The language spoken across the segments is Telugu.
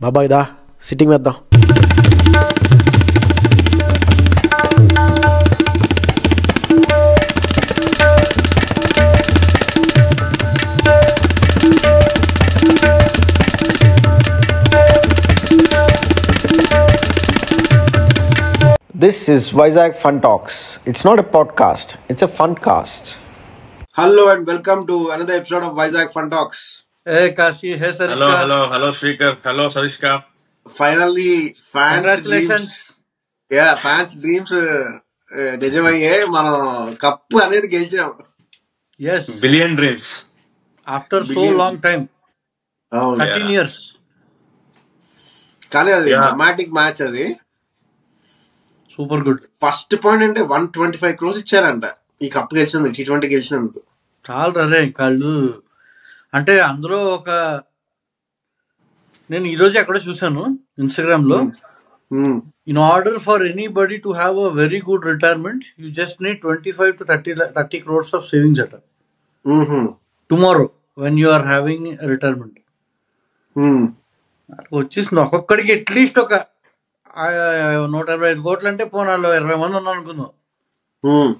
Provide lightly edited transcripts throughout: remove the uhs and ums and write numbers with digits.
బాబాయ్ దా సిట్టింగ్ వేద్దాం. This is Vizag Fun Talks. It's not a podcast, it's a fun cast. Hello and welcome to another episode of Vizag Fun Talks. Hey Kashi, hey Sarishka. Hello Shrikar, hello Sarishka. Finally, Congratulations. fans dreams నిజమయ్యే మనం కప్పు అనేది గెలిచాం. Yes. Billion dreams. After so long time. అవును 13 years. కానీ అది Yeah. Dramatic match. అది Super good. ఫస్ట్ పాయింట్ అంటే 125 crores ఇచ్చారంట ఈ కప్పు గెలిచినందుకు, T20 గెలిచినందుకు. చాలా రే కళ్ళు అంటే అందులో నేను ఈరోజు ఎక్కడ చూసాను ఇన్స్టాగ్రామ్ లో, Hmm. In order for anybody to have a very good retirement you just need 25 to 30 crores of savings అట Mhm. Tomorrow when you are having retirement. Hmm. వచ్చేసింది ఒక్కొక్కడికి అట్లీస్ట్ ఒక 125 కోట్లు అంటే పోనాలో 20 మంది ఉన్నాను అనుకుందాం. Hmm.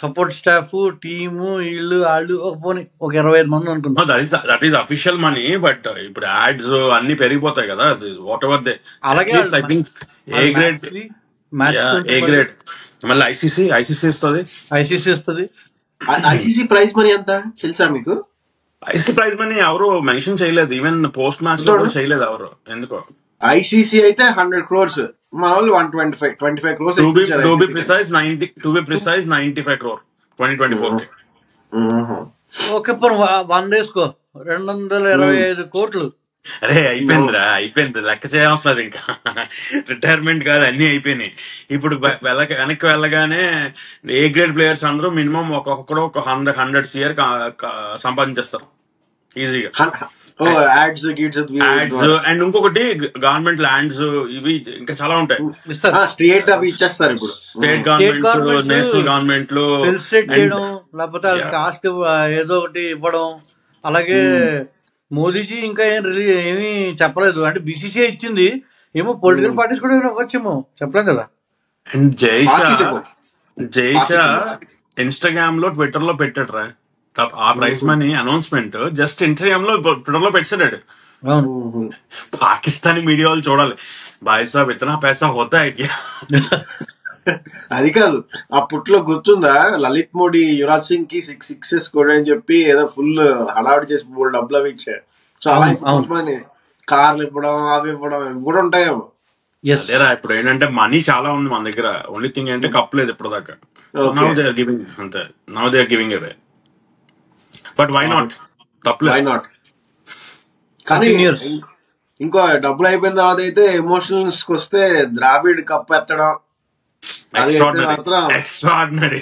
సపోర్ట్ స్టాఫ్ టీము వీళ్ళు వాళ్ళు పోనీ ఒక 25 మంది అనుకుందాం. That is official money, but ఇప్పుడు యాడ్స్ అన్ని పెరిగిపోతాయి కదా. వాట్ ఎవర్ దే, అలాగే I think A grade, A grade. మళ్ళీ ఐసీసీ ఇస్తుంది. ఐసీసీ ఇస్తుంది. ఐసీసీ ప్రైజ్ మనీ ఎంత తెలుసా మీకు? ఐసీసీ ప్రైజ్ మనీ ఎవరు మెన్షన్ చేయలేదు, ఈవెన్ పోస్ట్ మ్యాచ్ లో కూడా చేయలేదు ఎవరు. ఎందుకో ఐసీసీ అయితే 100 crores, మన వాళ్ళు 125 crores to be ఇచ్చారు. precise 95 crore 2024 కి. Mhm. ఓకే పోనీ 100 వేసుకో, 225 కోట్లు. అరే అయిపోయింది లెక్క చేయవసరం లేదు ఇంకా. రిటైర్మెంట్ కాదు, అన్ని అయిపోయినాయి. ఇప్పుడు వెనక్కి వెళ్ళగానే ఏ గ్రేడ్ ప్లేయర్స్ అందరూ మినిమం ఒక్కొక్కడు ఒక 100 CR సంపాదించేస్తారు ఈజీగా. యాడ్స్ యాడ్స్ అండ్ ఇంకొకటి గవర్నమెంట్ ల్యాండ్స్, ఇవి ఇంకా చాలా ఉంటాయి. స్ట్రేట్ అవి ఇచ్చేస్తారు ఇప్పుడు. స్టేట్ గవర్నమెంట్స్, నేషనల్ గవర్నమెంట్లు ఫెలిసిటేట్ చేయడం, లేకపోతే వాళ్ళకి కాస్ట్ ఏదో ఒకటి ఇవ్వడం. అలాగే మోదీజీ ఇంకా ఏమీ చెప్పలేదు, అంటే బీసీసీఐ ఇచ్చింది ఏమో, పొలిటికల్ పార్టీస్ కూడా ఇవ్వచ్చేమో చెప్పలేం కదా. And Jay Shah Parties. ఇన్స్టాగ్రామ్ లో, ట్విట్టర్ లో పెట్టాడు ఆ prize money announcement. Just Instagram లో, ట్విట్టర్ లో పెట్టాడు. అవును. పాకిస్తానీ మీడియా వాళ్ళు చూడాలి, భాయ్ సాబ్ ఇతనా పైసా హోతా హై క్యా. అది కాదు, అప్పట్లో గుర్తుందా లలిత్ మోడీ యువరాజ్ సింగ్ కి 6 sixes కూడా అని చెప్పి ఏదో ఫుల్ హడావిడి చేసి మూడు డబ్బులు అవి ఇచ్చాడు. చాలా అవును. కార్లు ఇవ్వడం, అవి ఇవ్వడం ఇవి కూడా ఉంటాయేమో. Yes. అదేరా, ఇప్పుడు ఏంటంటే మనీ చాలా ఉంది మన దగ్గర, ఓన్లీ థింగ్ ఏంటంటే కప్ లేదు ఇప్పుడు దాకా. నౌ దే ఆర్ గివింగ్, అంతే, now they are giving away. But why not, why తప్పలేదు. నాట్. కానీ 13 years. ఇంకో డబ్బులు అయిపోయిన తర్వాత అయితే ఎమోషనల్స్ కి వస్తే ద్రావిడ్ కప్ ఎత్తడం, అది అయితే మాత్రం ఎక్స్ట్రాడినరీ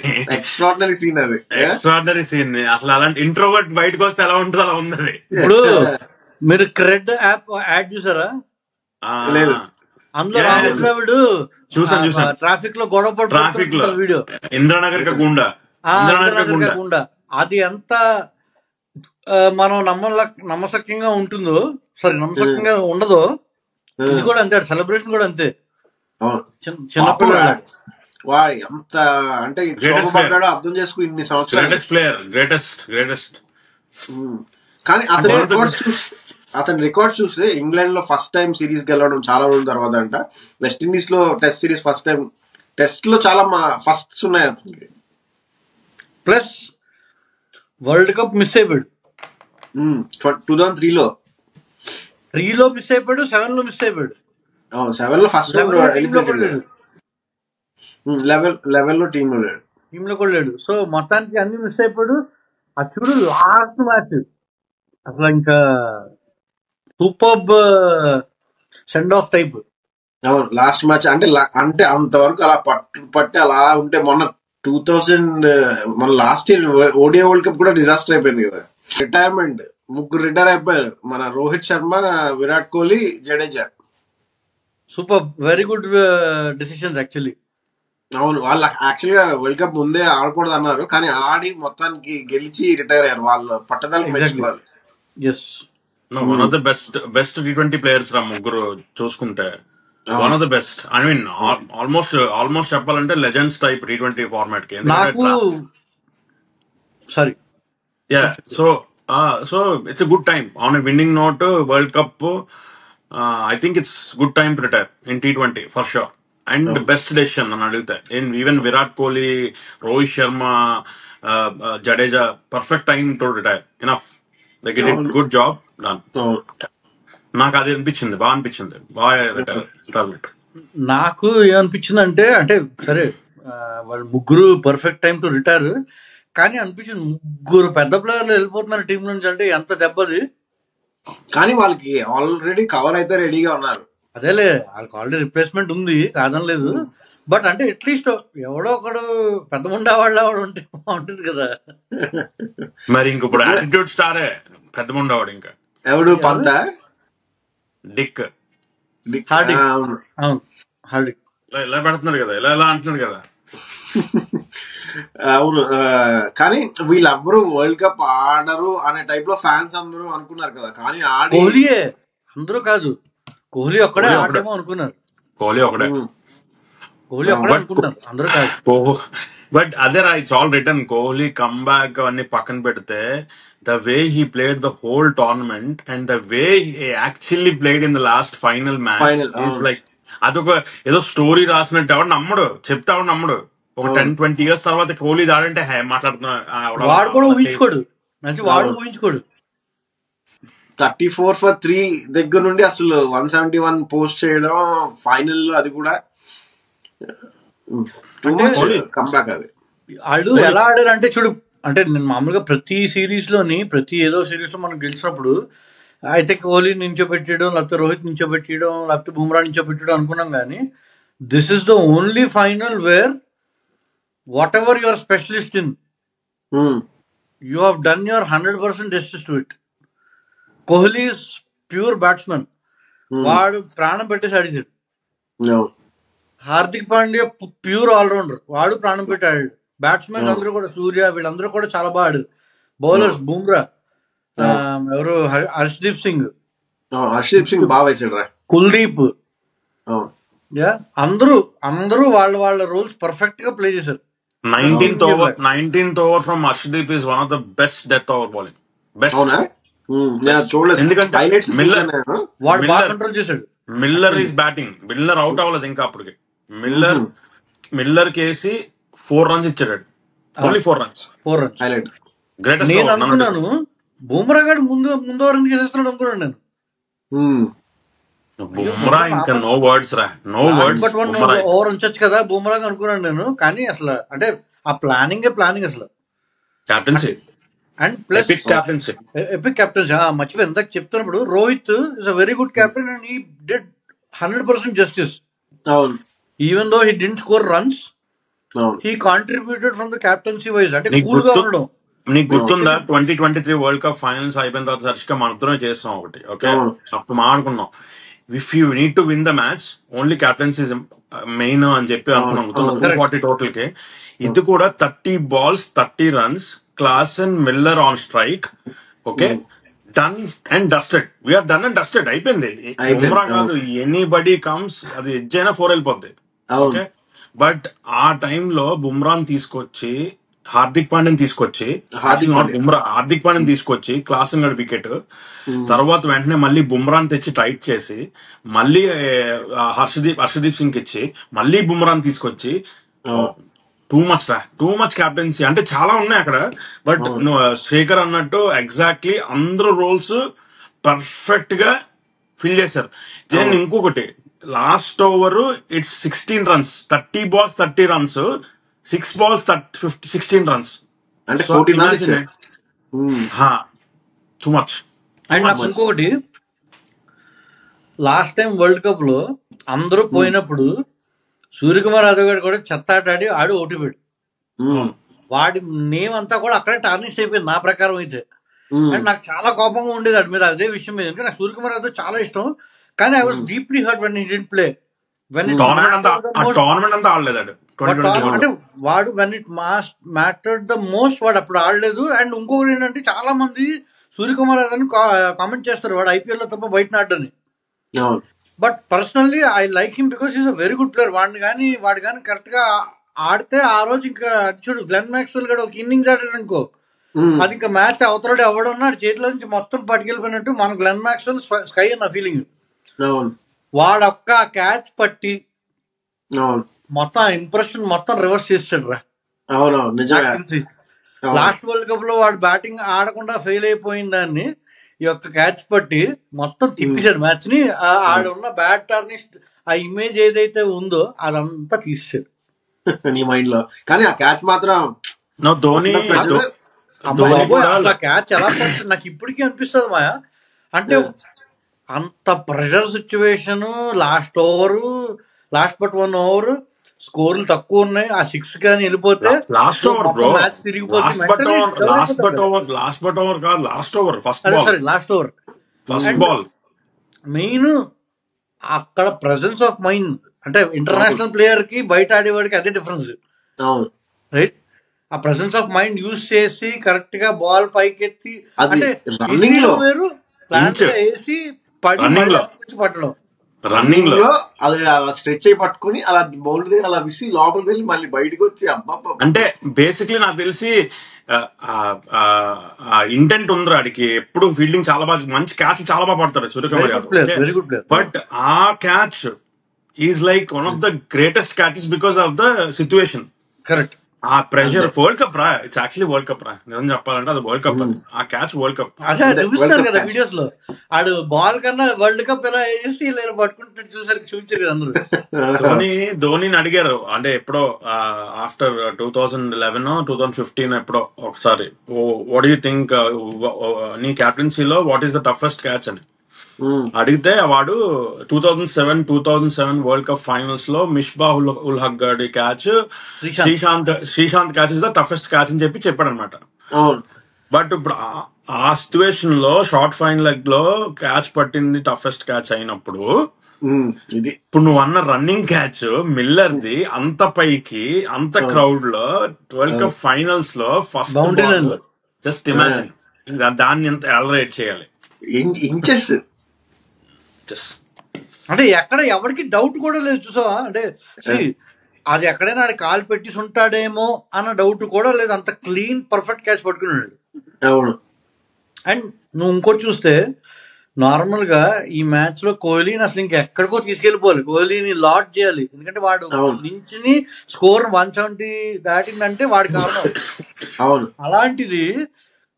సీన్. అది ఎక్స్ట్రాడినరీ సీన్. అసలు అలాంటి ఇంట్రోవర్ట్ బయటకు వస్తే ఎలా ఉంటుందో అలా ఉంది అది. ఇప్పుడు మీరు క్రెడ్ యాప్ యాడ్ చూసారా? లేదు. అందులో రాహుల్ ద్రావిడ్ చూసాను. ట్రాఫిక్ లో గొడవ ట్రాఫిక్ లో పడుతున్న వీడియో, ఇంద్రనగర్ కా గుండా, కాకుండా అది ఎంత మనం నమ్మశక్యంగా ఉంటుందో, నమ్మశక్యంగా ఉండదో, ఇది కూడా అంతే. సెలబ్రేషన్ కూడా అంతే. అవును. చిన్నపిల్లలు వాడు ఎంత అంటే శోభపడ్డాడో అర్థం చేసుకు ఇన్ని సంవత్సరాలు. గ్రేటెస్ట్. కానీ అతని రికార్డ్ చూస్తే ఇంగ్లాండ్ లో ఫస్ట్ టైం సిరీస్ గెలవడం చాలా రోజుల తర్వాత అంట. వెస్ట్ ఇండీస్ లో test series first time. Test లో చాలా ఫస్ట్స్ ఉన్నాయి అతనికి. ప్లస్ వరల్డ్ కప్ మిస్ అయిపోయాడు. 2003లో మిస్ అయిపోయాడు, 7 లో మిస్ అయిపోయాడు. 7 లో ఫస్ట్ లెవెల్ లో టీమ్ లో కూడా లేడు. సో మొత్తానికి అన్ని మిస్ అయిపోయాడు. అది చూడు లాస్ట్ మ్యాచ్ అసలు ఇంకా superb send off type. Last match అంటే అంతవరకు అలా పట్టి అలా ఉంటే, మొన్న 2000 మన last year ODI world cup కూడా డిజాస్టర్ అయిపోయింది కదా. రిటైర్మెంట్, 3 రిటైర్ అయిపోయారు, మన Rohit Sharma, Virat Kohli, Jadeja. Super, very good decisions actually. అవును, వాళ్ళు యాక్చువల్ గా వరల్డ్ కప్ ముందే ఆడకూడదు అన్నారు, కానీ ఆడి మొత్తానికి గెలిచి రిటైర్ అయ్యారు. వాళ్ళు పట్టుదల మెచ్చుకోవాలి. Yes. One of the best T20 players రా ముగ్గురు చూసుకుంటే. One of the best. I mean almost చెప్పాలంటే లెజెండ్స్ టైప్ T20 ఫార్మాట్ కి. నాకు sorry Yeah, so it's a good time on a winning note. World Cup, I think it's good time to retire in T20 for sure. And best decision అని అడిగితే even Virat Kohli, Rohit Sharma, Jadeja, perfect time to retire. Enough. They did good job. Done. నాకు అది అనిపించింది, బాగా రిటైర్మెంట్. నాకు ఏమనిపించింది అంటే సరే వాళ్ళు ముగ్గురు పర్ఫెక్ట్ టైం టు రిటైర్, కానీ అనిపించింది ముగ్గురు పెద్ద ప్లేయర్లు వెళ్ళిపోతున్నారు టీం నుంచి అంటే ఎంత దెబ్బది. కానీ వాళ్ళకి ఆల్రెడీ కవర్ అయితే రెడీగా ఉన్నారు. అదేలే, వాళ్ళకి ఆల్రెడీ రిప్లేస్మెంట్ ఉంది కాదనలేదు. బట్ అంటే అట్లీస్ట్ ఎవడో ఒకడు పెద్ద ముండా వాళ్ళ ఉంటే బాగుంటుంది కదా. మరి ఇంకొకడు యాటిట్యూడ్ స్టారే పెద్ద ముండావాడు. ఇంకా ఎవడు పంత డిక్ హార్దిక్. అవును, హార్దిక్ ఇలా పెడుతున్నాడు కదా, ఇలా అంటున్నాడు కదా. అవును, కానీ వీళ్ళెవ్వరూ వరల్డ్ కప్ ఆడరు అనే టైప్ లో ఫ్యాన్స్ అందరూ అనుకున్నారు కదా. కానీ కోహ్లీయే, అందరూ కాదు, కోహ్లీ ఒక్కడే ఆడేమో అనుకున్నారు. కోహ్లీ ఒకడే అనుకున్నారు, అందరూ కాదు. బట్ అదే రా, it's all return. Kohli comeback అన్ని పక్కన పెడితే the way he played the whole tournament and the way he actually played in the last final match is like అదొక ఏదో స్టోరీ రాసినట్టు. ఎవడు నమ్మడు, చెప్తే ఎవడు నమ్మడు. ఒక 10-20 years తర్వాత కోహ్లీ ఆడంటే మాట్లాడుతున్నా, వాడు కూడా ఊహించుకోడు, వాడు ఊహించుకోడు. 34 for 3 దగ్గర నుండి అసలు 171 పోస్ట్ చేయడం ఫైనల్, అది కూడా కంబ్యాక్. అది వాళ్ళు ఎలా ఆడారు అంటే చూడు, అంటే నేను మామూలుగా ప్రతి సిరీస్ లో మనం గెలిచినప్పుడు అయితే కోహ్లీ నించోబెట్టడం, లేకపోతే రోహిత్ నించోబెట్టడం, లేకపోతే బుమ్రా నించోబెట్టడం అనుకున్నాం. కానీ this is the only final where whatever your specialist in, you have done your 100% justice to it. Kohli is pure batsmen, వాడు ప్రాణం పెట్టేసి ఆడిసాడు. హార్దిక్ పాండ్యా ప్యూర్ ఆల్రౌండర్, వాడు ప్రాణం పెట్టి ఆడాడు. బ్యాట్స్మెన్ అందరూ కూడా, సూర్య వీళ్ళందరూ కూడా చాలా బాగా ఆడారు. బౌలర్స్ బుమ్రా, ఎవరు హర్షదీప్ సింగ్ బాగా వేసాడు, కుల్దీప్, అందరూ వాళ్ళ రోల్స్ పర్ఫెక్ట్ గా ప్లే చేశారు. 19th over from Arshdeep is one of the best death over bowling. Best. ఎందుకంటే Miller is batting, Miller out అవ్వలేదు ఇంకా అప్పటికి. మిల్లర్ కేసి 4 runs ఇచ్చాడు, ఓన్లీ 4 runs. గ్రేటెస్ట్. నేను అనుకున్నాను బుమ్రా గారు ముందు ఓవర్ ఎందుకు చేసేస్తున్నాడు అనుకున్నాను నేను. బుమ్రా ఇంకా నో వర్డ్స్ రా, నో వర్డ్స్. ఓవర్ ఉంచొచ్చు కదా బుమ్రా అనుకున్నాను నేను. కానీ అసలు అంటే ఆ ప్లానింగ్ అసలు captaincy and plus epic captaincy. మర్చిపోయి ఇందాక చెప్తున్నప్పుడు Rohit is a very good captain and he did 100% justice. Even though he didn't score runs, he contributed from the captaincy wise. అంటే కూల్ గా ఉండడం. నీకు గుర్తుందా 2023 వరల్డ్ కప్ ఫైనల్స్ అయిపోయిన తర్వాత హర్షిక మనతోనే చేస్తాం ఒకటి, ఓకే? అప్పుడు మాట్లాడుకున్నాం, if you need to win the match only captaincy main అని చెప్పి అనుకున్నాం. 240 టోటల్ కి. ఇది కూడా 30 balls 30 runs, Klaasen Miller on strike, okay? Done and dusted. We are done and dusted, అయిపోయింది. బుమ్రా కాదు, ఎనీబడి కమ్స్, అది ఎడ్జ్ అయినా 4 వెళ్ళిపోద్ది, ఓకే? బట్ ఆ టైంలో బుమ్రాని తీసుకొచ్చి హార్దిక్ పాండ్యని తీసుకొచ్చి హార్దిక్ పాండ్యని తీసుకొచ్చి క్లాసెన్ గడ్ వికెట్, తర్వాత వెంటనే మళ్ళీ బుమ్రాని తెచ్చి టైట్ చేసి మళ్ళీ హర్షదీప్ సింగ్ ఇచ్చి మళ్ళీ బుమ్రాని తీసుకొచ్చి టూ మచ్ క్యాప్టెన్సీ. అంటే చాలా ఉన్నాయి అక్కడ. బట్ శేఖర్ అన్నట్టు ఎగ్జాక్ట్లీ అందరూ రోల్స్ పర్ఫెక్ట్ గా ఫిల్ చేశారు. దెన్ ఇంకొకటి, last over it's 16 runs, 30 balls 30 runs, 6 balls 16 runs. అంటే 14 runs టూ మచ్. అండ్ నాకు ఇంకొకటి, లాస్ట్ టైం వరల్డ్ కప్ లో అందరూ పోయినప్పుడు సూర్యకుమార్ యాదవ్ గారు కూడా చెత్తాటాడి ఆడి ఓడిపోయాడు. వాడి నేమ్ అంతా కూడా అక్కడే టార్నిష్ అయిపోయింది నా ప్రకారం అయితే. అండ్ నాకు చాలా కోపంగా ఉండేది వాడి మీద, అదే విషయం మీద. ఎందుకంటే నాకు సూర్యకుమార్ యాదవ్ చాలా ఇష్టం, కానీ I was deeply hurt when he didn't play. అంటే వాడు when it mattered the most వాడు అప్పుడు ఆడలేదు. అండ్ ఇంకొకటి ఏంటంటే చాలా మంది సూర్యకుమార్ యాదవ్ కామెంట్ చేస్తారు వాడు ఐపీఎల్ లో తప్ప బయట ఆడని. అవును but personally I like him because is a very good player. వాడు కానీ కరెక్ట్ గా ఆడితే ఆ రోజు ఇంకా చూడు గ్లెన్ మ్యాక్స్వెల్ గడు ఒక ఇన్నింగ్స్ ఆడాడు అనుకో, అది ఇంకా మ్యాచ్ అవతలడు ఎవడన్నా చేతిలో నుంచి మొత్తం పట్టుకెళ్ళిపోయినట్టు మన గ్లెన్ మ్యాక్స్వెల్ స్కై అన్న ఫీలింగ్. అవును వాడొక్క క్యాచ్ పట్టి అవును మొత్తం ఇంప్రెషన్ మొత్తం రివర్స్ చేస్తాడు రా. అవునవును నిజంగా. లాస్ట్ వరల్డ్ కప్ లో వాడు బ్యాటింగ్ ఆడకుండా ఫెయిల్ అయిపోయిన దాన్ని ఈ యొక్క క్యాచ్ పట్టి మొత్తం తిప్పేశాడు మ్యాచ్ ని. ఆడున్న బ్యాటర్ ని ఆ ఇమేజ్ ఏదైతే ఉందో అదంతా తీసాడు నీ మైండ్ లో. కానీ ఆ క్యాచ్ మాత్రం ధోని క్యాచ్ ఎలా పడుతుంది నాకు ఇప్పటికీ అనిపిస్తుంది మాయా. అంటే అంత pressure situation, last but 1 over స్కోర్లు తక్కువ ఉన్నాయి, ఆ 6 కానీ వెళ్ళిపోతే లాస్ట్ ఓవర్ బ్రో, మ్యాచ్ తిరిగిపోతుంది. ఫస్ట్ బాల్ మెయిన్ అక్కడ ప్రెసెన్స్ ఆఫ్ మైండ్. అంటే ఇంటర్నేషనల్ ప్లేయర్ కి బయట ఆడేవాడికి అదే డిఫరెన్స్ రైట్. ఆ ప్రెసెన్స్ ఆఫ్ మైండ్ యూజ్ చేసి కరెక్ట్ గా బాల్ పైకెత్తి అంటే వేరు వేసి పట్టడం, రన్నింగ్ లో అది స్ట్రెచ్ అయి పట్టుకుని అలా బౌండరీ దగ్గర అలా విసి లోపలికి వెళ్ళి మళ్ళీ బయటకు వచ్చి అబ్బా. అంటే బేసిక్లీ నాకు తెలిసి ఇంటెంట్ ఉంది ఆడికి. ఎప్పుడు ఫీల్డింగ్ చాలా బాగా, మంచి క్యాచ్ చాలా బాగా పడతాడు సూర్యకుమార్ యాదవ్. బట్ ఆ catch is like one of the greatest catches because of the situation. Correct. ఆ ప్రెషర్ వరల్డ్ కప్ రా, ఇట్స్ యాక్చువల్లీ వరల్డ్ కప్ రా, నిజం చెప్పాలంటే అది వరల్డ్ కప్. ఆ క్యాచ్ వరల్డ్ కప్ అదే చూపిస్తారు కదా వీడియోస్ లో. ఆడు బాల్ కన్నా వరల్డ్ కప్ ఎలా వేసి ఇలా పట్టుకుంటాడు చూపించారు కదా అందరూ. ధోనిని అడిగారు అంటే ఎప్పుడో ఆఫ్టర్ 2011 2015 ఎప్పుడో ఒకసారి, వాట్ యూ థింక్ నీ క్యాప్టెన్సీలో what is the toughest catch అని అడిగితే వాడు 2007 వరల్డ్ కప్ ఫైనల్స్ లో మిస్బా ఉల్ హక్ గాడి catch, Sreesanth catch is the toughest catch అని చెప్పాడు అనమాట. బట్ ఇప్పుడు ఆ సిచ్యువేషన్ లో షార్ట్ ఫైన్ లెగ్ లో క్యాచ్ పట్టింది టఫెస్ట్ క్యాచ్ అయినప్పుడు, ఇప్పుడు నువ్వు అన్న రన్నింగ్ క్యాచ్ మిల్లర్ది అంత పైకి అంత క్రౌడ్ లో వరల్డ్ కప్ ఫైనల్స్ లో ఫస్ట్ బాల్, జస్ట్ ఇమాజిన్ దాన్ని ఎంత ఎలరేట్ చేయాలి. ఇంచెస్ అంటే ఎక్కడ ఎవరికి డౌట్ కూడా లేదు చూసావా. అంటే అది ఎక్కడైనా ఆడి కాలు పెట్టి ఉంటాడేమో అన్న డౌట్ కూడా లేదు, అంత క్లీన్ పర్ఫెక్ట్ క్యాచ్ పట్టుకున్నాడు. అండ్ నువ్వు ఇంకోటి చూస్తే నార్మల్ గా ఈ మ్యాచ్ లో కోహ్లీని అసలు ఇంకెక్కడికో తీసుకెళ్లిపోవాలి, కోహ్లీని లాట్ చేయాలి. ఎందుకంటే వాడు నుంచి స్కోర్ 170 దాటిందంటే వాడి కారణం. అలాంటిది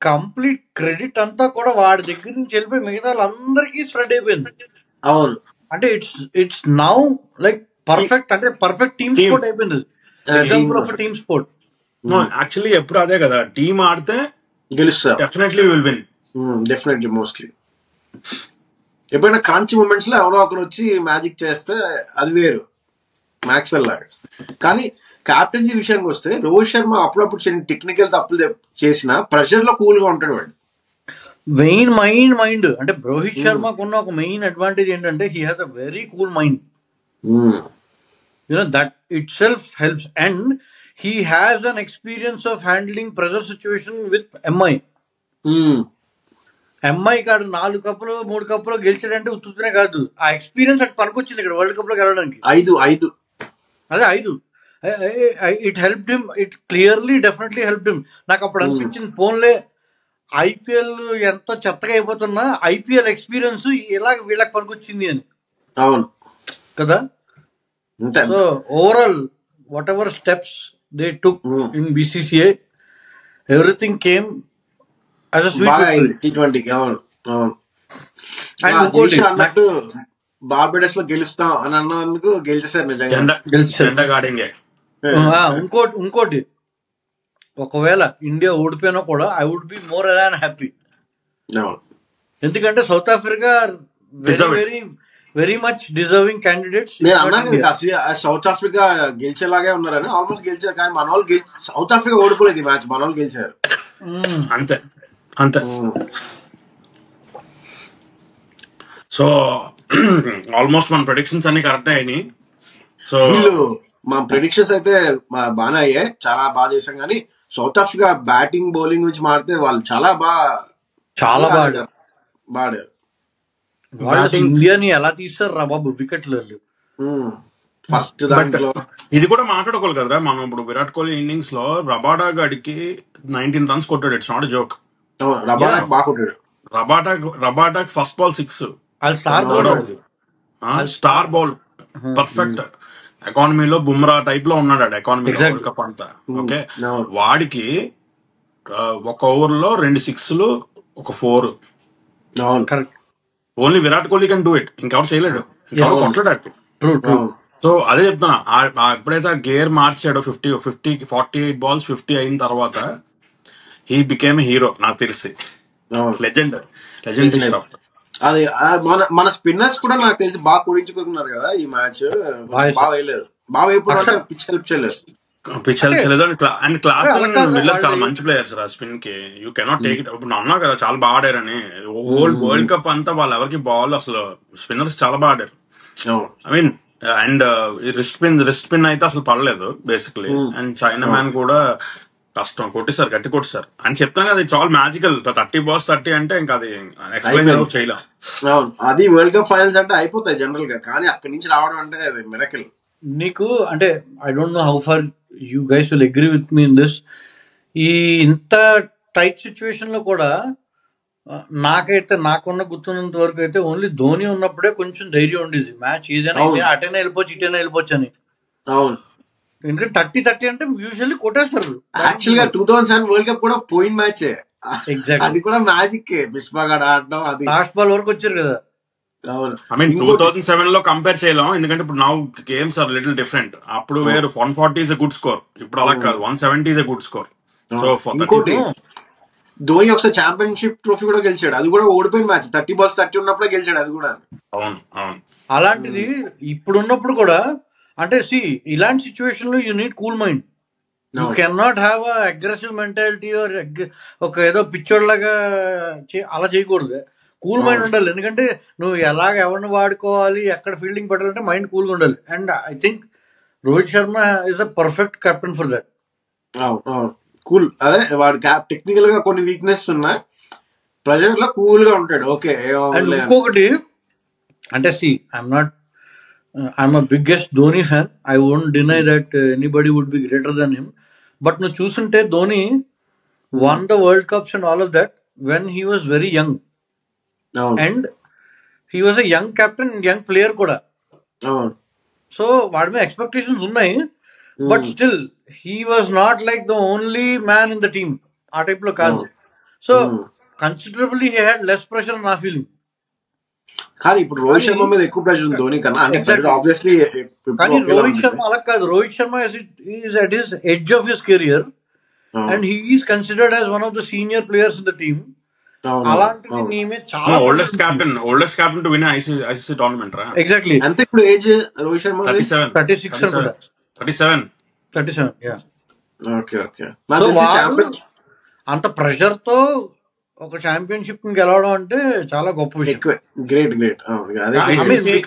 కంప్లీట్ క్రెడిట్ అంతా కూడా వాడి దగ్గర నుంచి వెళ్ళిపోయి మిగతా వాళ్ళందరికీ స్ప్రెడ్ అయిపోయింది. అవును. అంటే ఇట్స్ నౌ లైక్ పర్ఫెక్ట్, అంటే పర్ఫెక్ట్ టీమ్ స్పోర్ట్ అయిపోయింది. Example of team sport. Actually ఎప్పుడు అదే కదా, టీమ్ ఆడితే గెలుస్తారు, definitely will win, definitely. Mostly ఎప్పుడైనా క్రంచ్ మూమెంట్స్ లో ఎవరో ఒకరు వచ్చి మ్యాజిక్ చేస్తే అది వేరు, మ్యాక్స్వెల్ లాగా. కానీ క్యాప్టెన్సీ విషయానికి వస్తే రోహిత్ శర్మ అప్పుడప్పుడు చిన్న టెక్నికల్ తప్పులు చేసిన ప్రెషర్ లో కూల్ గా ఉంటాడు వాడు. మైండ్ అంటే రోహిత్ శర్మకు ఉన్న ఒక మెయిన్ అడ్వాంటేజ్ ఏంటంటే he has a very cool mind. That it self helps. And he has an experience of handling pressure situation with MI కాడు 4 కప్పులు 3 కప్పులు గెలిచాడంటే ఉత్తునే కాదు, ఆ ఎక్స్పీరియన్స్ అటు పనికొచ్చింది ఇక్కడ వరల్డ్ కప్ లో గెలవడానికి. 5 అదే 5 it helped him, it clearly definitely helped him. నాకు అప్పుడు అనిపించింది ఫోన్లే ఐపీఎల్ ఎంత చెత్తగా అయిపోతున్నా ఐపీఎల్ ఎక్స్పీరియన్స్ ఇలా వీళ్ళకి పనికొచ్చింది అని. అవును కదా. So overall what ever steps they took in BCCI, everything came as a sweet T20. అవును అవును. అన్నట్టు బార్బడోస్ లో గెలుస్తాం అని అన్నందుకు గెలిచేసారు నిజంగా. ఇంకోటి ఒకవేళ ఇండియా ఓడిపోయినా కూడా I would be more than happy. ఎందుకంటే South Africa very very much deserving candidates. నేను అన్నాను సౌత్ ఆఫ్రికా గెలిచేలాగే ఉన్నారని, ఆల్మోస్ట్ గెలిచారు. కానీ మన వాళ్ళు సౌత్ ఆఫ్రికా ఓడిపోలేదు ఈ మ్యాచ్, మన వాళ్ళు గెలిచారు అంతే అంతే. సో ఆల్మోస్ట్ మన ప్రెడిక్షన్స్ అన్ని కరెక్ట్ అయినాయి. సో మా ప్రెడిక్షన్స్ అయితే బాగానే అయ్యాయి, చాలా బాగా చేసాం. కానీ సౌత్ ఆఫ్రికా బ్యాటింగ్ బౌలింగ్ గురించి మారితే వాళ్ళు చాలా బాగా చాలా బాగా బాగా ఆడారు. బాగా వాళ్ళు అసలు బ్యాటింగ్. ఇండియాని ఎలా తీస్తారు రా బాబు వికెట్లు. ఫస్ట్ బట్ దాంట్లో ఇది కూడా మాట్లాడుకోవాలి కదరా మనం. ఇప్పుడు విరాట్ కోహ్లీ ఇన్నింగ్స్ లో రబాడా గడికి 19 runs కొట్టాడు. It's not joke. Rabada yeah బాగా కొట్టాడు. రబాటాకి ఫస్ట్ బాల్ 6. వాళ్ళు స్టార్ అవును. బౌలర్. మూడవది వాళ్ళు స్టార్ బాల్, పర్ఫెక్ట్ ఎకానమీలో బుమ్రా టైప్ లో ఉన్నాడు ఆడు ఎకానమీలో వరల్డ్ ఎగ్జాక్ట్లీ. కప్ అంతా. ఓకే, అవును. వాడికి ఒక ఓవర్ లో 2 6లు, ఒక 4. అవును. Correct. Only Virat Kohli can do it. ఇంకెవరు చేయలేడు, ఇంకెవరు ఎస్, కొట్టలేడు. True true. అవును. సో అదే చెప్తున్నా. ఎప్పుడైతే ఆ గేర్ మార్చాడో 48 balls 50 అయిన తర్వాత హీ బికేమ్ హీరో నాకు తెలిసి. అవును. Legendary stuff. అది మన స్పిన్నర్స్ కూడా నాకు తెలిసి బాగా కుడించుకున్నారు కదా ఈ మ్యాచ్. బాగా వేయలేదు. బాగా వేయకపోవడం అంటే పిచ్ హెల్ప్ చేయలేదు. పిచ్ అంటే హెల్ప్ అండ్ క్లాస్ అలా కాదు మిల్లర్ చాలా వాళ్ళు. మంచి ప్లేయర్స్ రా స్పిన్ కి. You cannot take it. ఇప్పుడు అన్నా కదా చాలా బాగా ఆడారని. వరల్డ్ కప్ అంతా వాళ్ళు ఎవరికి బాల్ అసలు స్పిన్నర్స్ చాలా బాగా ఆడారు. అవును. I mean and wrist pin అయితే అసలు పడలేదు బేసిక్లీ. అండ్ చైనా మ్యాన్ కూడా కష్టం కొట్టేశారు, గట్టి కొట్టేశారు అని చెప్తాను కదా. It's all magical. 30 balls 30 అంటే ఇంకా అది ఎక్స్ప్లెయిన్ అయిపోయింది. చేయలేం. అవును. అది వరల్డ్ కప్ ఫైనల్స్ అంటే అయిపోతాయి జనరల్ గా, కానీ అక్కడి నుంచి రావడం అంటే అది మిరకిల్. నీకు అంటే I don't know how far you guys will agree with me in this. ఈ ఇంత టైట్ సిచ్యువేషన్ లో కూడా నాకైతే నాకున్న గుర్తున్నంత వరకు అయితే ఓన్లీ ధోని ఉన్నప్పుడే కొంచెం ధైర్యం ఉండేది. మ్యాచ్ ఏదైనా అవును. అటైనా వెళ్ళిపోవచ్చు ఇటైనా వెళ్ళిపోవచ్చు అని. అవును. ఎందుకంటే 30 అంటే యూజువల్లీ కొట్టేస్తారు. యాక్చువల్ గా 2007 వరల్డ్ కప్ కూడా పోయిన మ్యాచే. ఎగ్జాక్ట్లీ. అది కూడా మ్యాజిక్. మిస్బాగాడ్ ఆడటం అది. లాస్ట్ బాల్ వరకు వచ్చారు కదా. అవును. ఐ మీన్ ఇంకోటి 2007 లో కంపేర్ చేయలేం, ఎందుకంటే ఇప్పుడు now games are little different. అప్పుడు వేరు 140 is a గుడ్ స్కోర్, ఇప్పుడు అలా కాదు 170 is a good score. So ఇంకోటి ధోని ఒకసారి ఛాంపియన్షిప్ ట్రోఫీ కూడా గెలిచాడు. అది కూడా ఓడిపోయిన మ్యాచ్. 30 balls 30 ఉన్నప్పుడే గెలిచాడు అది కూడా. అవును అవును. అలాంటిది ఇప్పుడు ఉన్నప్పుడు కూడా అంటే ఇలాంటి సిచ్యువేషన్ లో you need cool mind. You can not have a aggressive mentality or ఒక ఏదో పిచ్చోడ్లాగా అలా చేయకూడదు. కూల్ మైండ్ ఉండాలి. ఎందుకంటే నువ్వు ఎలాగ ఎవరిని వాడుకోవాలి, ఎక్కడ ఫీల్డింగ్ పెట్టాలంటే మైండ్ కూల్గా ఉండాలి. And I think Rohit Sharma is a perfect captain for that. Cool. అదే వాడు టెక్నికల్ గా కొన్ని వీక్నెస్ ఉన్నాయి, ప్రెజర్ లో కూల్ గా ఉంటాడు. ఓకే. అండ్ ఇంకొకటి అంటే I'm a biggest Dhoni fan. I won't deny that anybody would be greater than him. But నువ్వు చూస్తుంటే Dhoni won the world cups and all of that when he was very young. And he was a young captain, young player కూడా. సో వాడి మీద ఎక్స్పెక్టేషన్స్ ఉన్నాయి. But still he was not like the only man in the team. ఆ టైప్ లో కాదు. So considerably he had less pressure నా ఫీలింగ్. కానీ ఇప్పుడు రోహిత్ శర్మ మీద ఎక్కువ ప్రెషర్ ఉంది ధోని కన్నా. అంటే ఆబ్వియస్లీ కానీ రోహిత్ శర్మ అలా కాదు. Rohit Sharma is at his edge of his career and he is considered as one of the senior players in the team. అలాంటిది నీ మీద చాలా oldest captain to win ICC tournament రా. ఎగ్జాక్ట్లీ. ఎంత ఇప్పుడు ఏజ్ రోహిత్ శర్మ? 36 అనుకుంటా. 37. యా. Okay okay. సో వాడు అంత ప్రెషర్ తో ఒక ఛాంపియన్షిప్ గెలవడం అంటే చాలా గొప్ప విషయం. Great.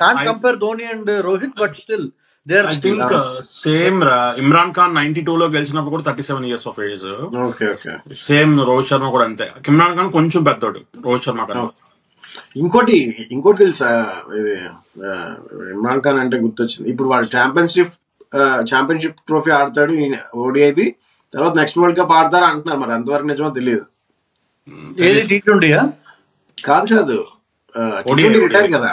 Can't compare Dhoni and Rohit, but still they are still same రా. ఇమ్రాన్ ఖాన్ 92 లో గెలిచినప్పుడు కూడా 37 years of age. Okay okay. Same Rohit Sharma కూడా అంతే. ఇమ్రాన్ ఖాన్ కొంచెం పెద్దోడు రోహిత్ శర్మ కన్నా. ఇంకోటి తెలుసా, ఇది ఇమ్రాన్ ఖాన్ అంటే గుర్తొచ్చింది. ఇప్పుడు వాడు ఛాంపియన్షిప్ ట్రోఫీ ఆడతాడు ఓడిఐది, తర్వాత నెక్స్ట్ వరల్డ్ కప్ ఆడతారు అంటున్నారు. మరి అంతవరకు నిజమో తెలియదు. ఏది T20 కాదు రిటైర్ కదా.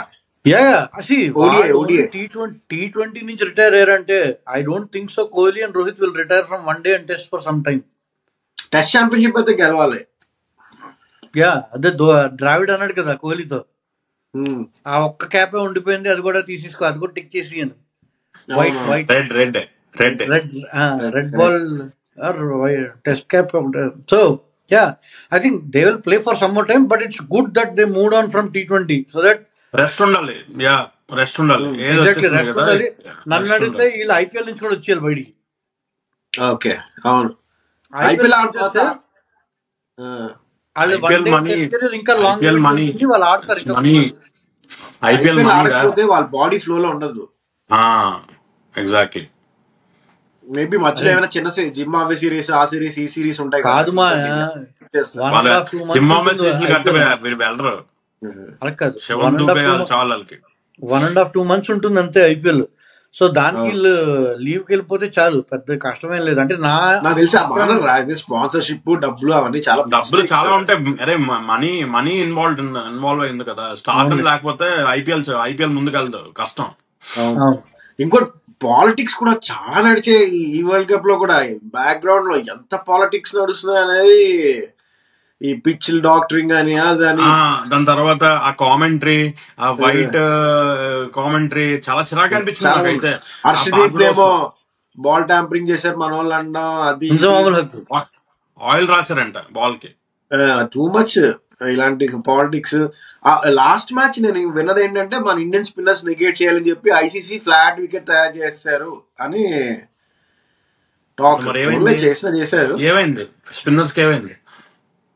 T20 నుంచి రిటైర్ అయ్యారంటే I don't think so. Kohli and Rohit will retire from one day and test for some time. Test championship అయితే గెలవాలి. అదే ద్రావిడ్ అన్నాడు కదా కోహ్లీతో, ఆ ఒక్క క్యాపే ఉండిపోయింది, అది కూడా తీసేసుకో, అది కూడా టిక్ చేసి red ball test cap. So I think they will play for some more time, but it's good that they moved on from T20 so that rest ఉండాలి. రెస్ట్ ఉండాలి. నన్ను అడిగితే వీళ్ళు ఐపీఎల్ నుంచి కూడా వచ్చేయాలి బయటికి. ఓకే. అవును. ఐపీఎల్ ఆడుకోతే ఇంకా లాంగ్ వాళ్ళు ఆడతారు. ఐపీఎల్ ఆడకపోతే వాళ్ళ బాడీ ఫ్లో లో ఉండదు. ఎగ్జాక్ట్లీ. మేబీ మధ్యలో ఏమైనా చిన్న జింబాబ్వే సిరీస్, ఆ సిరీస్, ఈ సిరీస్ ఉంటాయి కదా, కాదు మా చేస్తారు. 1.5-2 months జింబాబ్వే ఉంటుంది సిరీస్ కట్ట IPL. మీరు వెళ్ళరు. అలా కాదు, 7-2 చాలు వాళ్ళకి. 1.5-2 months ఉంటుంది అంతే ఐపీఎల్. సో దానికి వీళ్ళు లీవ్కి వెళ్ళిపోతే చాలు, పెద్ద కష్టమేం లేదు. అంటే నాకు తెలిసి ఆ బాగా స్పాన్సర్షిప్ డబ్బులు అవన్నీ చాలా డబ్బులు చాలా ఉంటాయి. అరే మనీ ఇన్వాల్వ్ అయింది కదా. స్టార్ట్ లేకపోతే ఐపీఎల్ ముందుకెళ్తావు కష్టం. ఇంకోటి పాలిటిక్స్ కూడా చాలా నడిచే ఈ వరల్డ్ కప్ లో కూడా. బ్యాక్గ్రౌండ్ లో ఎంత పాలిటిక్స్ నడుస్తున్నాయి అనేది, ఈ పిచ్ డాక్టరింగ్ అని అదని. దాని తర్వాత ఆ కామెంటరీ, ఆ వైట్ కామెంటరీ చాలా చిరాకు అనిపించింది నాకైతే. హర్షదీప్ ఏమో బాల్ ట్యాంపరింగ్ చేశారు మన వాళ్ళు అనడం, అది ఆయిల్ రాశారంట బాల్ కి. టూ మచ్ ఇలాంటి పాలిటిక్స్. లాస్ట్ మ్యాచ్ నేను విన్నది ఏంటంటే మన ఇండియన్ స్పిన్నర్స్ నెగేట్ చేయాలని చెప్పి ఐసీసీ ఫ్లాట్ వికెట్ తయారు చేశారు అని టాక్ చేశారు. ఏమైంది స్పిన్నర్స్ కి? ఏమైంది?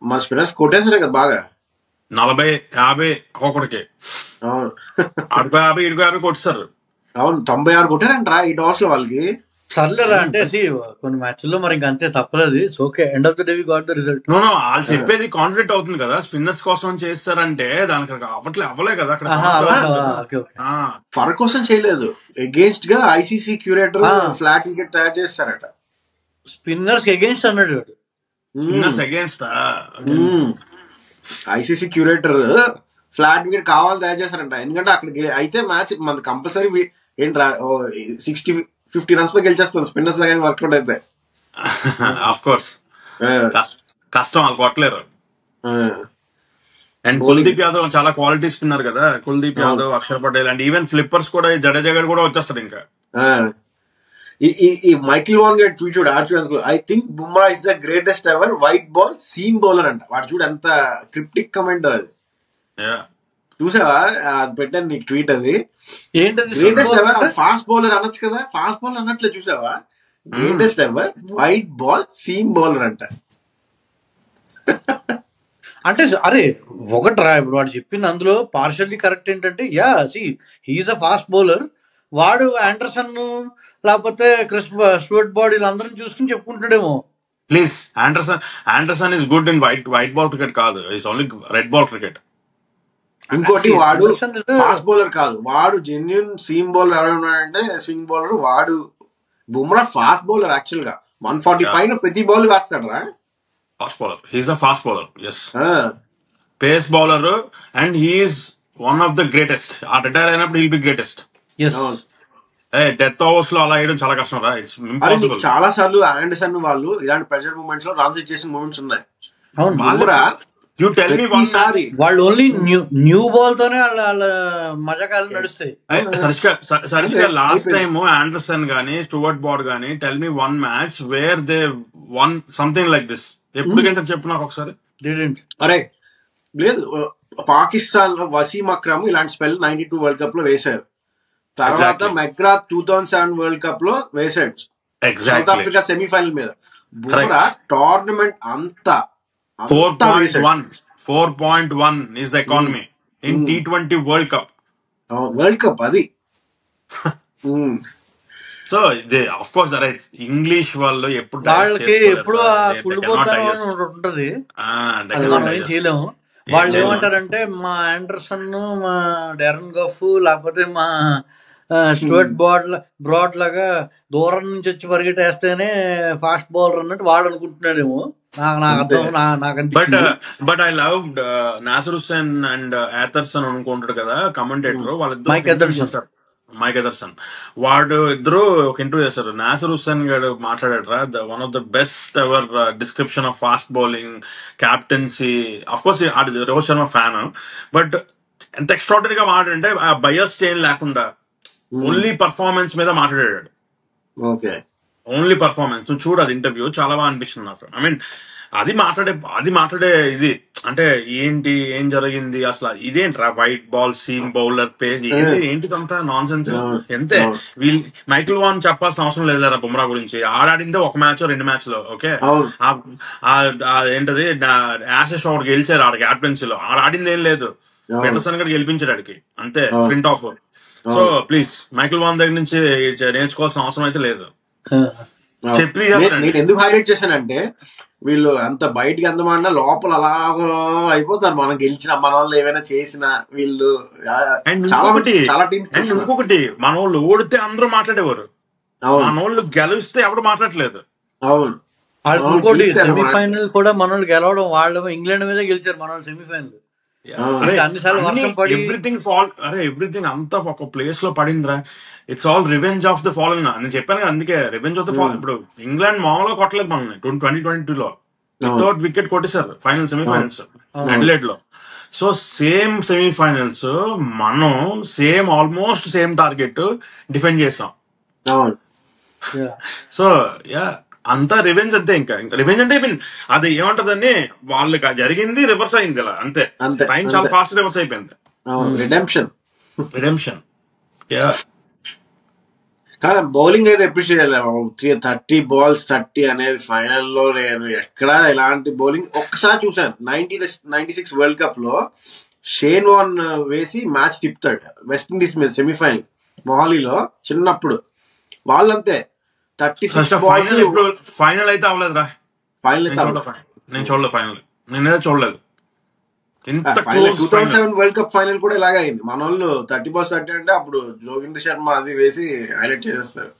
మన స్పిన్నర్స్ కొట్టేశారు కదా బాగా, 40-50 ఒక్కొక్కడికి. అవును, అడుగు 50 కొట్టారు. అవును, 96 కొట్టారంటరా ఈ టాస్ లో వాళ్ళకి. సర్లేరా అంటే కొన్ని మ్యాచ్ల్లో మరి ఇంకా అంతే, తప్పలేదు. Okay, end of the day we got the result. No వాళ్ళు చెప్పేది కాన్ఫిడెంట్ అవుతుంది కదా, స్పిన్నర్స్ కోసం చేస్తారంటే దానికి అవ్వలే కదా అక్కడ. ఫర్ కోసం చేయలేదు, అగేన్స్ట్ గా ఐసీసీ క్యూరేటర్ ఫ్లాట్ వికెట్ తయారు చేస్తారట. స్పిన్నర్స్ అగేన్స్ట్ అన్నాడు. Spinners against ICC curator flat wicket కావాలి తయారు చేస్తారంట. ఎందుకంటే అక్కడ అయితే మ్యాచ్ మన కంపల్సరీ ఏంట్రా 60-50 runs తో గెలిచేస్తాం స్పిన్నర్స్ కానీ వర్కౌట్ అయితే. ఆఫ్ కోర్స్ కష్టం, వాళ్ళు కొట్టలేరు. అండ్ కుల్దీప్ యాదవ్ చాలా క్వాలిటీ స్పిన్నర్ కదా. Kuldeep Yadav, Akshar Patel and even flippers కూడా, జడేజా గారు కూడా వచ్చేస్తారు ఇంకా. ఈ మైకిల్ వాన్ గేట్ ట్వీట్ చూడు, I think Bumrah is the greatest ever white ball seam bowler అంట. వాడు చూడు ఎంత క్రిప్టిక్ కమెంట్ అది. చూసావా? పెట్టాను నీకు ట్వీట్. అది గ్రేటెస్ట్ ఎవర్ ఫాస్ట్ బౌలర్ అనొచ్చు కదా, ఫాస్ట్ బౌలర్ అన్నట్లే. చూసావా? Greatest ever white ball seam bowler అంట. అంటే అరే ఒకటి రా, ఇప్పుడు వాడు చెప్పింది అందులో పార్షల్లీ కరెక్ట్. ఏంటంటే హీఈస్ అ ఫాస్ట్ బౌలర్. వాడు ఆండర్సన్ లేకపోతే క్రిస్ స్టూవర్ట్ బాల్ వీళ్ళందరినీ చూసుకుని చెప్పుకుంటాడేమో. Please, Anderson is good in white ball cricket కాదు, it's only red ball cricket. ఇంకోటి వాడు ఫాస్ట్ బౌలర్ కాదు, వాడు జెన్యున్ సీమ్ బౌలర్. ఎవరైనాడంటే స్వింగ్ బౌలర్ వాడు. బుమ్రా ఫాస్ట్ బౌలర్ యాక్చువల్ గా 140 పైన ప్రతి బాల్ వేస్తాడు రా. Fast bowler, he's a fast bowler, yes, pace bowler and he's one of the greatest. ఆ రిటైర్ అయినప్పుడు he'll be greatest. Death overs లో అలా వేయడం చాలా కష్టం రా. It's impossible. చాలా సార్లు ఆండర్సన్ వాళ్ళు ఇలాంటి ప్రెషర్ మూమెంట్స్ లో రన్స్ ఇచ్చేసిన మూమెంట్స్ ఉన్నాయి. యూ టెల్ మీ వన్ సారి వాళ్ళు ఓన్లీ న్యూ బాల్ తోనే వాళ్ళ మజాకాలు నడుస్తాయి. సరిగ్గా లాస్ట్ టైమ్ ఆండర్సన్ గానీ స్టూవర్ట్ బార్డ్ గానీ tell me one match where they one something like this. ఎప్పుడు గెలిచారు చెప్పు నాకు ఒకసారి. అరే లేదు, పాకిస్తాన్ లో వసీం అక్రమ్ ఇలాంటి స్పెల్ 92 వరల్డ్ కప్ లో వేశారు. తర్వాత మెగ్రాత్ 2007 వరల్డ్ కప్ లో వేసాడు సౌత్ ఆఫ్రికా సెమీఫైనల్ మీద. బుమ్రా టోర్నమెంట్ అంతా 4.1 is the economy in T20 World Cup. World Cup అది. సో ఆఫ్ కోర్స్ అరే ఇంగ్లీష్ వాళ్ళు ఎప్పుడు ఉంటది, మనం ఏం చేయలేము. వాళ్ళు ఏమంటారంటే మా ఆండర్సన్, మా డెరన్ గఫ్ లేకపోతే మా స్టూవర్ట్ బ్రాడ్ లాగా దూరం నుంచి వచ్చి పరిగెట్టేస్తేనే ఫాస్ట్ బౌలర్ అన్నట్టు వాడు అనుకుంటున్నాడేమో. But I love Nasser Hussain and Atherton అనుకుంటాడు కదా కమెంటేటర్. వాళ్ళిద్దరు మైక్ ఎదర్సన్ వాడు ఇద్దరు ఒక ఇంటర్వ్యూ చేశారు. నాసిర్ హుస్సేన్ గారు మాట్లాడారా, one of the best ever description of fast bowling, captaincy. Of course Rohit Sharma fan, but ఎంత ఎక్స్ట్రాడనరీగా మాట్లాడంటే ఆ బయస్ చేంజ్ లేకుండా ఓన్లీ పర్ఫార్మెన్స్ మీద మాట్లాడాడు. Only performance. నువ్వు చూడు అది ఇంటర్వ్యూ, చాలా బాగా అనిపించింది నాకు. ఐ మీన్ అది మాట్లాడే ఇది అంటే ఏంటి, ఏం జరిగింది అసలు, ఇదేంట్రా white ball seam bowler pace ఏంటిదంతా నాన్ సెన్స్. ఎంతే వీళ్ళు మైకిల్ వాన్ చెప్పాల్సిన అవసరం లేదురా బుమ్రా గురించి. ఆడాడిందే ఒక మ్యాచ్ 2 మ్యాచ్లో ఓకే. ఏంటది యాషెస్ ఒకటి గెలిచారు ఆడ క్యాప్టెన్సీలో. ఆడింది ఏం లేదు, పెటర్సన్ గారు గెలిపించాడు ఆడికి అంతే, front of. So please Michael Vaughan దగ్గర నుంచి నేర్చుకోవాల్సిన అవసరం అయితే లేదు. చెప్పి నేను చేస్తారండి. ఎందుకు హైలైట్ చేశానంటే వీళ్ళు అంత బయటికి అందమన్నా లోపల అలాగో అయిపోతారు. మనం గెలిచిన మన వాళ్ళు ఏమైనా చేసినా వీళ్ళు అండ్ చాలా ఇంకొకటి చాలా టీమ్స్ అండ్ ఇంకొకటి మన వాళ్ళు ఓడితే అందరూ మాట్లాడేవారు, అవును మన వాళ్ళు గెలిస్తే ఎవరు మాట్లాడలేదు. అవును వాళ్ళకి అవును ఇంకోటి గెలిస్తే సెమీఫైనల్ కూడా మనోళ్ళు గెలవడం, వాళ్ళు ఇంగ్లాండ్ మీద గెలిచారు మనోళ్ళు సెమీఫైనల్. అవును అరే అన్నిసార్లు అన్ని వర్షం పడి ఎవ్రీథింగ్ అంతా ఒక ప్లేస్ లో పడిందిరా. It's all revenge of the fall. నేను చెప్పాను కదా, అందుకే రివెంజ్ ఆఫ్ ద ఫాల్. ఇప్పుడు ఇంగ్లాండ్ మామూలుగా కొట్టలేదు మనల్ని 2022లో, వితౌట్ వికెట్ కొట్టేశారు సెమీఫైనల్స్ అడిలేడ్ లో. సో సేమ్ సెమీఫైనల్స్ మనం ఆల్మోస్ట్ సేమ్ టార్గెట్ డిఫెండ్ చేసాం. అవును సో యా అంతా రివెంజ్ అంతే. ఇంకా రివెంజ్ అంటే అది ఏమంటదని వాళ్ళకి జరిగింది రివర్స్ అయింది ఇలా అంతే. అంతే టైం చాలా ఫాస్ట్ రివర్స్ అయిపోయింది. అవును రిడెంప్షన్. యా కానీ బౌలింగ్ అయితే అప్రిషియేట్ చేయాలి. 30 balls 30 అనేది ఫైనల్లో నేను ఎక్కడా ఇలాంటి బౌలింగ్ ఒక్కసారి చూసాను. 96 వరల్డ్ కప్ లో షేన్ వాన్ వేసి మ్యాచ్ తిప్పుతాడు వెస్టిండీస్ మీద సెమీఫైనల్ మొహాలీలో చిన్నప్పుడు. వాళ్ళంతే 36 ఫైనల్ balls. ఇప్పుడు ఫైనల్ అయితే అవ్వలేదురా. ఫైనల్ నేను చూడలేదు ఫైనల్. నేనేదో చూడలేదు. ఇంత క్లోజ్ 2007 వరల్డ్ కప్ ఫైనల్ కూడా ఇలాగే అయింది. మన వాళ్ళు 30 balls 30 అంటే అప్పుడు జోగిందర్ శర్మ అది వేసి హైలైట్ చేసేస్తారు.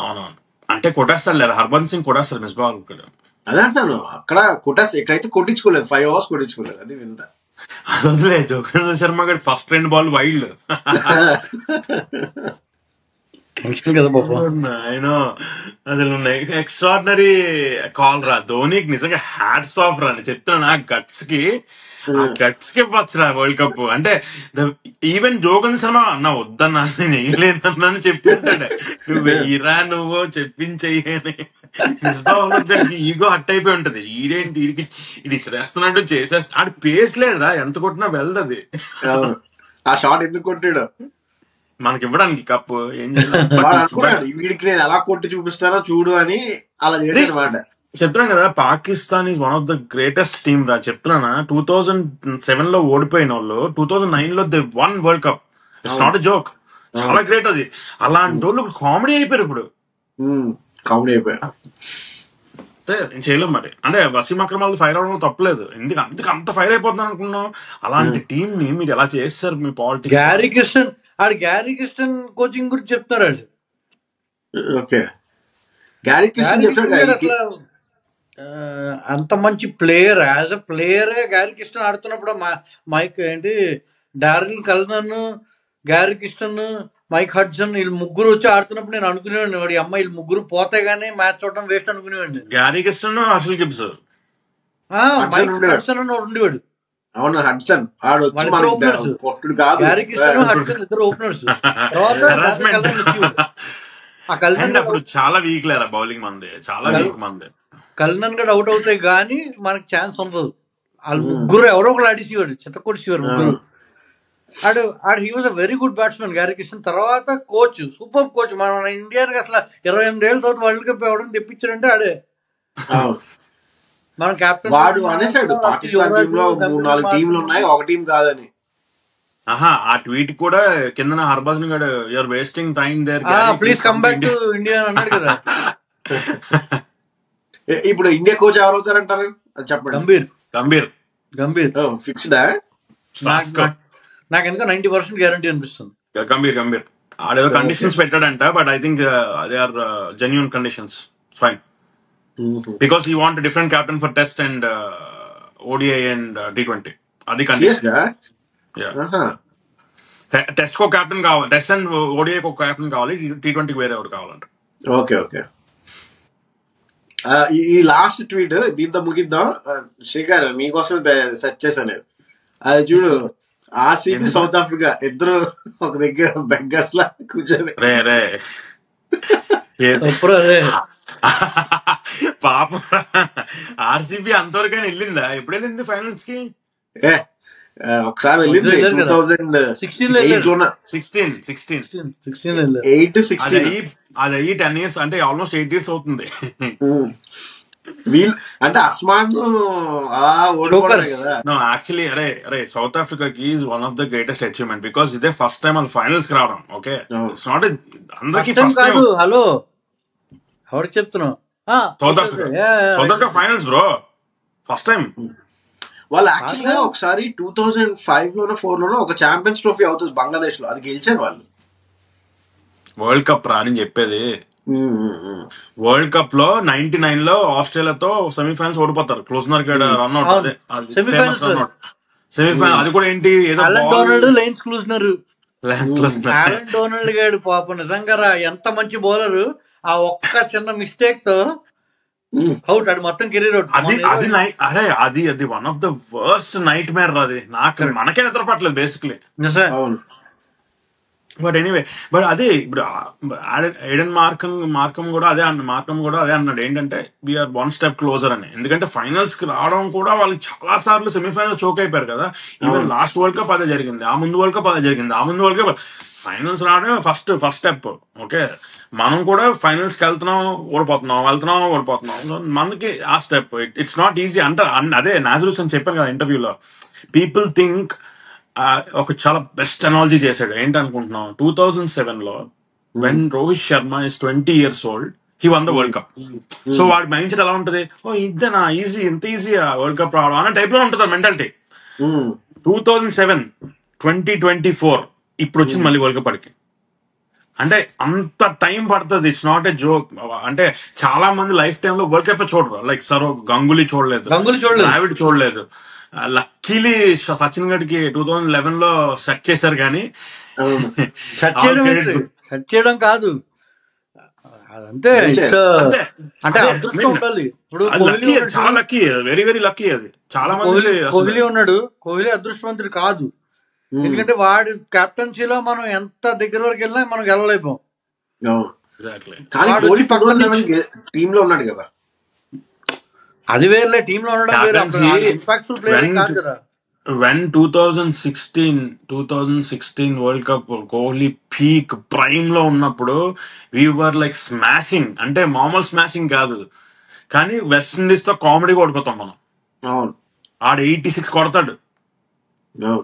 అవునవును. అంటే కొట్టేస్తాడు లేదా, హర్భజన్ సింగ్ కొట్టేస్తాడు మిస్ బాల్. అదే అంటాను, అక్కడ ఎక్కడైతే కొట్టించుకోలేదు 5 overs కొట్టించుకోలేదు. అది వింత. అది వదిలే, జోగిందర్ శర్మ గారి ఫస్ట్ 2 balls వైల్డ్. అయినో అసలు ఎక్స్ట్రాడినరీ కాల్ రా. ధోనికి నిజంగా హ్యాట్స్ ఆఫ్ రా అని చెప్తున్నా. ఆ గట్స్ కి ఇవ్వచ్చురా వరల్డ్ కప్ అంటే. ఈవెన్ జోగన్ శర్మ అన్న వద్దన్నా నేను వేయలేదన్నా అని చెప్పింటాడు. నువ్వు వెయ్యిరా, నువ్వు చెప్పించేయని. ఈగో హట్ అయిపోయి ఉంటది. ఈడేంటి ఇది శ్రేస్తున్నట్టు చేసేస్తా. ఆడి పేస్ లేదురా, ఎంత కొట్టినా వెళ్తుంది. ఆ షాట్ ఎందుకు కొట్టాడు మనకి ఇవ్వడానికి కప్పు. ఏం అనుకున్నాడు వీడికి నేను ఎలా కొట్టి చూపిస్తానో చూడు అని అలా చేసాడు మాట. చెప్తున్నాను కదా, Pakistan is one of the greatest team రా. చెప్తున్నా 2007 లో ఓడిపోయిన వాళ్ళు 2009 లో they one world cup. It's not a joke. చాలా గ్రేట్ అది. అలాంటి వాళ్ళు కామెడీ అయిపోయారు ఇప్పుడు. కామెడీ అయిపోయారు. నేను చేయలేం మరి. అంటే వసీం అక్రమ్ వాళ్ళు ఫైర్ అవడం తప్పలేదు. అందుకు అంత ఫైర్ అయిపోతున్నాను అనుకున్నాం. అలాంటి టీం ని మీరు ఎలా చేస్తారు మీ పాలిటిక్స్. గ్యారీ క్రిస్టన్ కోచింగ్ గురించి చెప్తారు. ఓకే, గ్యారీ క్రిస్టన్ అసలు అంత మంచి ప్లేయర్, యాజ్ అ ప్లేయరే గ్యారీ క్రిస్టన్ ఆడుతున్నప్పుడు మైక్ ఏంటి డారెల్ కల్నన్, గ్యారీ క్రిస్టన్, మైక్ హడ్సన్ వీళ్ళు ముగ్గురు వచ్చి ఆడుతున్నప్పుడు నేను అనుకునేవాడిని, వాడి అమ్మాయి వీళ్ళు ముగ్గురు పోతే గానీ మ్యాచ్ చూడడం వేస్ట్ అనుకునేవాడిని. Gary Kirsten, Herschelle Gibbs, Mike Hudson అని ఉండేవాడు. అవును, హడ్సన్ గ్యారీ క్రిస్టన్, హడ్సన్ ఇద్దరు ఓపెనర్స్. అప్పుడు చాలా వీక్ లేరా బౌలింగ్ మంది, చాలా వీక్ మంది. కల్నన్ గడ్ అవుట్ అవుతాయి కానీ మనకు ఛాన్స్ ఉండదు. వాళ్ళు ముగ్గురు ఎవరో ఒకరు ఆడేసేవాడు, చెత్త కొడిసేవారు ముగ్గురు. He was a very good batsmen Gary Kirsten. తర్వాత కోచ్, సూపర్ కోచ్. మన ఇండియాకి అసలు 28 ఏళ్ళ తర్వాత వరల్డ్ కప్ ఎవరైనా తెప్పించారంటే ఆడే. మన కెప్టెన్ వాడు అనేసాడు పాకిస్తాన్ టీమ్ లో 3-4 టీంలు ఉన్నాయి, ఒక టీం కాదని. ఆ ట్వీట్ కూడా కింద హర్భజన్ గడ్ you're wasting time there, please come back to India అన్నాడు కదా. ఇప్పుడు ఇండియా కోచ్ ఎవరు అవుతారంటారు అది చెప్పండి. గంభీర్ ఫిక్స్డా? నాకు ఇంకా 90% గ్యారంటీ అనిపిస్తుంది. గంభీర్ ఆడేదో కండిషన్స్ పెట్టాడంట, but I think they are genuine conditions. Fine, because he want different captain for test and ODI and T20. అది కండిషన్. టెస్ట్ కో కెప్టెన్ కావాలి, టెస్ట్ అండ్ ODI ఒక కెప్టెన్ కావాలి, T20కి వేరే ఎవరు కావాలంట. ఓకే, ఈ లాస్ట్ ట్వీట్ దీంతో ముగిద్దాం. శ్రీకార్ మీకోసం సెర్చ్ చేశాను. అది చూడు, RCB సౌత్ ఆఫ్రికా ఇద్దరు ఒక దగ్గర బెగ్గర్స్ లా కూర్చొని. పాపం RCB అంతవరకైనా వెళ్ళిందా? ఎప్పుడు వెళ్ళింది ఫైనల్స్ కి? ఒకసారి వెళ్ళింది 2016. అది 10 years అంటే ఆల్మోస్ట్ 8 years అవుతుంది. వీళ్ళు అంటే అస్మాన్ అలా ఓడిపోవడమే కదా. నో యాక్చువల్లీ అరే సౌత్ ఆఫ్రికాకి is one of the greatest achievement because ఇదే ఫస్ట్ టైం వాళ్ళు ఫైనల్స్ కి రావడం. ఓకే, ఇట్స్ నాట్ అందరికి ఫస్ట్ టైం ఫస్ట్ టైం. కాదు. హలో, ఎవరికి చెప్తున్నావు? South Africa finals bro, first time. వాళ్ళు యాక్చువల్ గా ఒకసారి 2005 లోనో 4 లోనో ఒక ఛాంపియన్స్ ట్రోఫీ అవుతుంది బంగ్లాదేశ్ లో, అది గెలిచారు వాళ్ళు. వరల్డ్ కప్ రా అని చెప్పేది. వరల్డ్ కప్ లో 99 లో ఆస్ట్రేలియాతో సెమీఫైనల్స్ ఓడిపోతారు. Klusener run out, semifinal. అది కూడా ఏంటి, ఏదో Allan Donald, Lance Klusener. Klusener. Allan Donald గాడు పాపం నిజంగా ఎంత మంచి బౌలర్. ఆ ఒక్క చిన్న మిస్టేక్ తో అవుట్, అది మొత్తం కెరీర్ అవుట్. అది one of the worst nightmare అది. మనకే నిద్ర పట్టలేదు బేసిక్లీ. బట్ ఎనీవే, బట్ అదే ఇప్పుడు ఎడెన్ మార్కమ్ కూడా అదే అన్నాడు ఏంటంటే వీఆర్ వన్ స్టెప్ క్లోజర్ అని. ఎందుకంటే ఫైనల్స్ కి రావడం కూడా వాళ్ళకి చాలా సార్లు సెమీఫైనల్ చోక్ అయిపోయారు కదా. ఈవెన్ లాస్ట్ వరల్డ్ కప్ అదే జరిగింది, ఆ ముందు వరల్డ్ కప్ అదే జరిగింది, ఆ ముందు వరల్డ్ కప్. ఫైనల్స్ రావడమే ఫస్ట్ స్టెప్. ఓకే, మనం కూడా ఫైనల్స్ కి ఓడిపోతున్నాం. మనకి ఆ స్టెప్ ఇట్స్ నాట్ ఈజీ అంటే. అదే నాజరుస్ అని చెప్పాను కదా ఇంటర్వ్యూలో. పీపుల్ థింక్ ఒక చాలా బెస్ట్ అనాలజీ చేశాడు. ఏంటనుకుంటున్నాం, 2007 లో when Rohit Sharma is 20 years old, he one the world cup. So వాడి మైండ్ సెట్ ఎలా ఉంటది, ఇదేనా ఈజీ, ఎంత ఈజీయా వరల్డ్ కప్ రావడం అనే టైప్ లో ఉంటుంది మెంటాలిటీ. 2007, 2024 ఇప్పుడు వచ్చింది మళ్ళీ వరల్డ్ కప్ అడికి. అంటే అంత టైం పడుతుంది. It's not a joke. అంటే చాలా మంది లైఫ్ టైమ్ లో వరల్డ్ కప్ చూడరు. లైక్ గంగూలీ చూడలేదు, ద్రావిడ్ చూడలేదు. లక్కీలీ సచిన్ గడ్కి 2011 లో సెట్ చేశారు. కానీ సెట్ చేయడం కాదు, అదంతే. అంటే అదృష్టం ఉండాలి. ఇప్పుడు చాలా లక్కీ, వెరీ వెరీ లక్కీ. అది చాలా మంది. కోహ్లీ ఉన్నాడు, కోహ్లీ అదృష్టవంతుడు కాదు. ఎందుకంటే వాడి కెప్టెన్సీలో మనం ఎంత దగ్గర వరకు వెళ్ళినా మనం వెళ్ళలేకపోం. టీమ్ లో ఉన్నాడు కదా, అది వేరే. టీమ్ లో ఉండడం when 2016 world cup Kohli peak prime లో ఉన్నప్పుడు వీఆర్ లైక్ స్మాషింగ్. అంటే మామూలు స్మాషింగ్ కాదు, కానీ వెస్టిండీస్ తో కామెడీ కొడిపోతాం మనం. ఆడ 86 కొడతాడు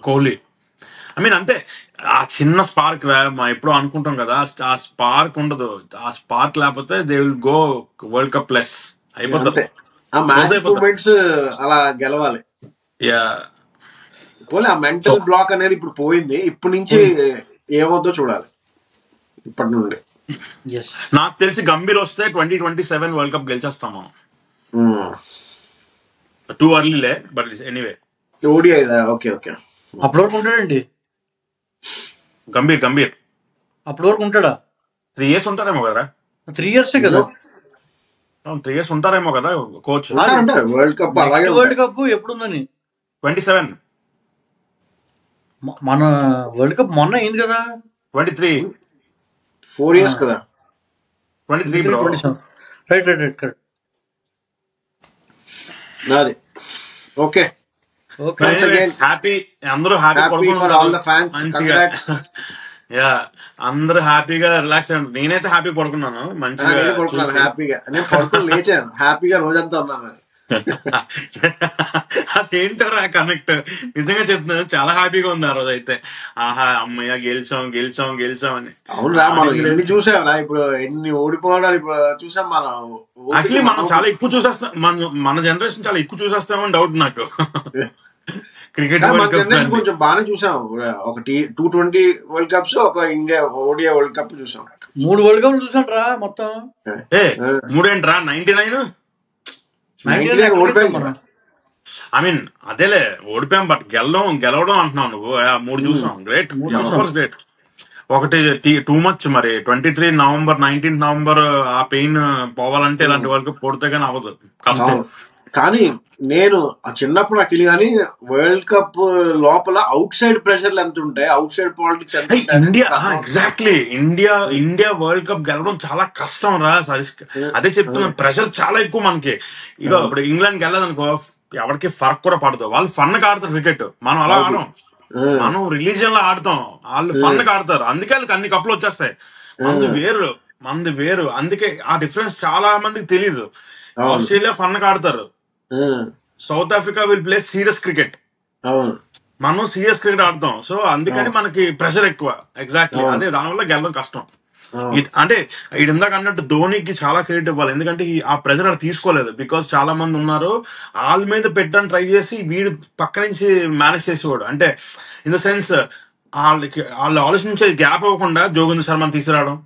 కోహ్లీ. ఐ మీన్ అంతే. ఆ చిన్న స్పార్క్ ఎప్పుడో అనుకుంటాం కదా, ఆ స్పార్క్ ఉండదు. ఆ స్పార్క్ లేకపోతే they will go world cup plus అయిపోతుంది. అలా గెలవాలి. ఆ మెంటల్ బ్లాక్ అనేది ఇప్పుడు పోయింది. ఇప్పటి నుంచి ఏమవుతో చూడాలి. ఇప్పటి నుండి నాకు తెలిసి గంభీర్ వస్తే 2027 వరల్డ్ కప్ గెలిచేస్తాం మనం. టూ అర్లీలే, బట్ ఎనీవే. ఓకే అప్పటి వరకు ఉంటాడండి గంభీర్. అప్పటి వరకు ఉంటాడా? 3 years ఉంటారేమో కదా. 3 years కదా. 3 years ఉంటారేమో కదా కోచ్. World cup ఎప్పుడుందని 27. మన వరల్డ్ కప్ మొన్న అయింది కదా. 23. 4 years కదా. 23 బ్రో. Right correct. నాది ఓకే. హ్యాపీ, అందరూ అందరూ హ్యాపీగా రిలాక్స్ అయ్యారు. నేనైతే హ్యాపీ పడుకున్నాను, మంచిగా హ్యాపీగా. నేను పడుకుని లేచాను హ్యాపీగా, రోజంతా ఉన్నాను. అదేంటారా కనెక్ట్. నిజంగా చెప్తున్నాను, చాలా హ్యాపీగా ఉంది ఆ రోజు అయితే. ఆహా అమ్మయ్య గెలిచాం అని. అవునరా, మనం ఎన్ని చూసాంరా, ఇప్పుడు ఎన్ని ఓడిపోవడాలు ఇప్పుడు చూసాం మనం. యాక్చువల్లీ మనం చాలా ఎక్కువ చూసేస్తాం, మన జనరేషన్ చాలా ఎక్కువ చూసేస్తామని డౌట్ నాకు. క్రికెట్ కొంచెం బాగానే చూసాం. ఒక T20 వరల్డ్ కప్స్, ఒక ఇండియా ఓడియా వరల్డ్ కప్ చూసాం. 3 వరల్డ్ కప్ చూసాం రా మొత్తం. 3 ఏంట్రా? 99 ఐ మీన్ అదేలే ఓడిపోయాం, బట్ గెలవడం అంటున్నావు నువ్వు. 3 చూసాం, గ్రేట్. గ్రేట్. ఒకటి టూ మచ్. మరి 23 నవంబర్ 19 నవంబర్ ఆ పెయిన్ పోవాలంటే ఇలాంటి వరల్డ్ కప్ కొడితే గానీ అవ్వదు, కష్టం. కానీ నేను చిన్నప్పుడు నాకు తెలియదు, కానీ వరల్డ్ కప్ లోపల అవుట్ సైడ్ ప్రెషర్లు ఎంత ఉంటాయి, అవుట్ సైడ్ పాలిటిక్స్ ఎంత. ఎగ్జాక్ట్లీ. ఇండియా వరల్డ్ కప్ గెలవడం చాలా కష్టం రా. అదే చెప్తున్నాను, ప్రెషర్ చాలా ఎక్కువ మనకి. ఇక ఇప్పుడు ఇంగ్లాండ్ గెలదనుకో ఎవరికి ఫరక్ కూడా పడదు. వాళ్ళు ఫన్ గా ఆడతారు క్రికెట్, మనం అలా ఆడం. మనం రిలీజియన్ లో ఆడతాం, వాళ్ళు ఫన్ గా ఆడతారు. అందుకే వాళ్ళకి అన్ని కప్పులు వచ్చేస్తాయి. మంది వేరు. అందుకే ఆ డిఫరెన్స్ చాలా మందికి తెలీదు. అవును. ఆస్ట్రేలియా ఫన్ గా ఆడతారు, um, South Africa will play serious cricket, అవును. మనం సీరియస్ క్రికెట్ ఆడతాం. సో అందుకని మనకి ప్రెషర్ ఎక్కువ. ఎగ్జాక్ట్లీ అవును. అదే, దానివల్ల గెలవడం కష్టం. అవును. అంటే ఇది ఇందాక అన్నట్టు ధోనికి చాలా క్రెడిట్ ఇవ్వాలి, ఎందుకంటే ఆ ప్రెషర్ అది తీసుకోలేదు. బికాస్ చాలా మంది ఉన్నారు వాళ్ళ మీద పెట్టడానికి ట్రై చేసి వీడు పక్క నుంచి మేనేజ్ చేసేవాడు. అంటే ఇన్ ద సెన్స్ వాళ్ళు ఆలోచించే గ్యాప్ ఇవ్వకుండా జోగేంద్ర శర్మని తీసుకురావడం,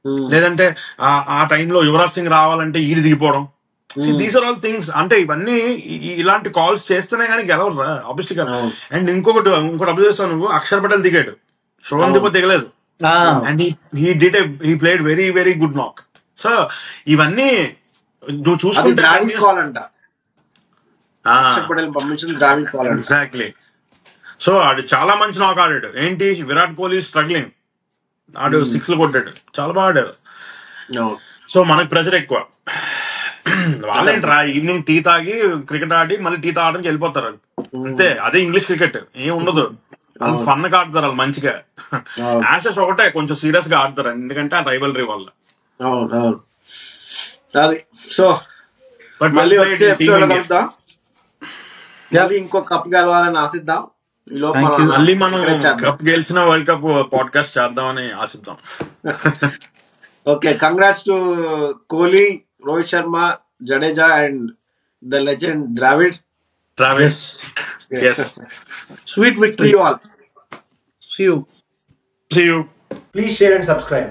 ఉమ్, లేదంటే ఆ టైంలో యువరాజ్ సింగ్ రావాలంటే ఈడు దిగిపోవడం. ఉమ్, దీస్ ఆర్ ఆల్ థింగ్స్. అంటే ఇవన్నీ ఇలాంటి కాల్స్ చేస్తేనే కానీ గెలవరు ఆబ్వియస్లీ. అవును. అండ్ ఇంకొకటి అబ్జర్వ్ చేస్తావు నువ్వు, అక్షర్ పటేల్ దిగాడు, శుభం దిపో దిగలేదు. ఆ, and he played very very good నాక్. సో ఇవన్నీ నువ్వు అది చూసుకుంటే ద్రావిడ్ కాల్ అంట. అక్షర్ పటేల్ పంపించింది ద్రావిడ్ కాల్ అంట. ఎగ్జాక్ట్లీ. సో ఆడు చాలా మంచి నాక్ ఆడాడు. ఏంటి విరాట్ కోహ్లీ స్ట్రగ్లింగ్, ఆడు సిక్స్లు కొట్టాడు, చాలా బాగా ఆడాడు. అవును. సో మనకి ప్రెషర్ ఎక్కువ. వాళ్ళేంట్రా ఈవినింగ్ టీ తాగి క్రికెట్ ఆడి మళ్ళీ టీ తాగడానికి వెళ్ళిపోతారు అంతే. అదే ఇంగ్లీష్ క్రికెట్, ఏం ఉండదు. వాళ్ళు ఫన్ గా ఆడతారు, వాళ్ళు మంచిగా. అవును. యాషెస్ ఒకటే కొంచెం సీరియస్ గా ఆడతారు, ఎందుకంటే ఆ రైవలరీ వల్ల. అవును. అవును. అది సో బట్ మళ్ళీ వచ్చే ఎపిసోడ్ లో కలుద్దాం. మళ్ళీ ఇంకో కప్ గెలవాలని ఆశిద్దాం. ఈ లోపు Thank you. మళ్ళీ మనం encourage చేద్దాం. కప్ గెలిచిన వరల్డ్ కప్ పాడ్కాస్ట్ చేద్దామని ఆశిద్దాం. Okay, congrats to Kohli, Rohit Sharma, Jadeja and the legend Dravid. Travels. Yes. Sweet victory all. see you. See you. Please share and subscribe.